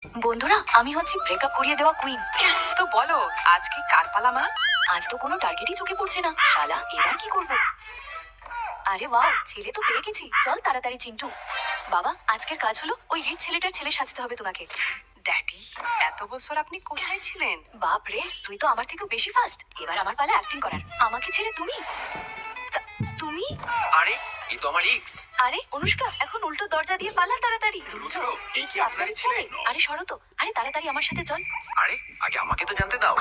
বন্ধুরা, আমি হচ্ছি ব্রেকআপ করিয়ে দেওয়া কুইন। তো বলো, আজকে কার পালা মা? আজ তো কোনো টার্গেটই চোখে পড়ছে না। শালা, এবার কি করব? আরে ওয়াও, ছেলে তো পেয়ে গেছি। চল তাড়াতাড়ি চিন্টু। বাবা, আজকের কাজ হলো ওই রিচ ছেলেটার ছেলে সাজতে হবে তোমাকে। ড্যাডি, এত বছর আপনি কোথায় ছিলেন? বাপ রে, তুই তো আমার থেকেও বেশি ফাস্ট। এবার আমার পালা অ্যাক্টিং করার। আমাকে ছেড়ে তুমি তুমি আরে এই তো আমার ইক্স। আরে অনুষ্কা, এখন উল্টো দরজা দিয়ে পালা তাড়াতাড়ি। রুদ্র, এই কি আপনারই ছেলে? আরে সরো তো। আরে তাড়াতাড়ি আমার সাথে চল। আরে আগে আমাকে তো জানতে দাও।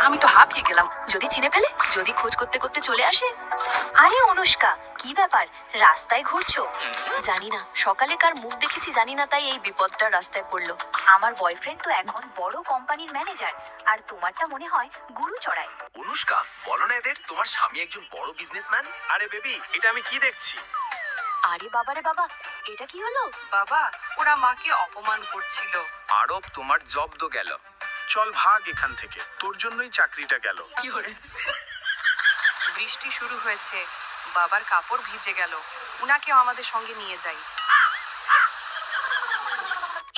আমি তো হাঁপিয়ে গেলাম। যদি চিনে ফেলে, যদি খোঁজ করতে করতে চলে আসে। আরে অনুষ্কা, কি ব্যাপার? রাস্তায় ঘুরছো? জানি না, সকালে কার মুখ দেখেছি জানি না, তাই এই বিপদটা রাস্তায় পড়লো। আমার বয়ফ্রেন্ড তো এখন বড় কোম্পানির ম্যানেজার, আর তোমারটা মনে হয় গুরু চড়ায়। অনুষ্কা, বলো না এদের তোমার স্বামী একজন বড় বিজনেসম্যান। আরে বেবি, এটা আমি কি দেখছি? আরে বাবারে বাবা, এটা কি হলো? বাবা, ওরা মাকে অপমান করছিল। আরব, তোমার জব তো গেল। চল ভাগ এখান থেকে, তোর জন্যই চাকরিটা গেল। কি করে? বৃষ্টি শুরু হয়েছে, বাবার কাপড় ভিজে গেল। উনাকেও আমাদের সঙ্গে নিয়ে যাই।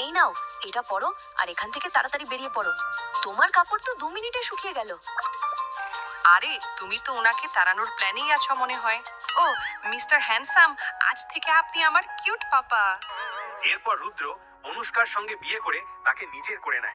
এই নাও, এটা পরো আর এখান থেকে তাড়াতাড়ি বেরিয়ে পড়ো। তোমার কাপড় তো 2 মিনিটে শুকিয়ে গেল। আরে, তুমি তো ওনাকে তাড়ানোর প্ল্যানেই আছো মনে হয়। ও মিস্টার হ্যান্ডসাম, আজ থেকে আপনি আমার কিউট পাপা। এরপর রুদ্র অনুষ্কার সঙ্গে বিয়ে করে তাকে নিজের করে নেয়।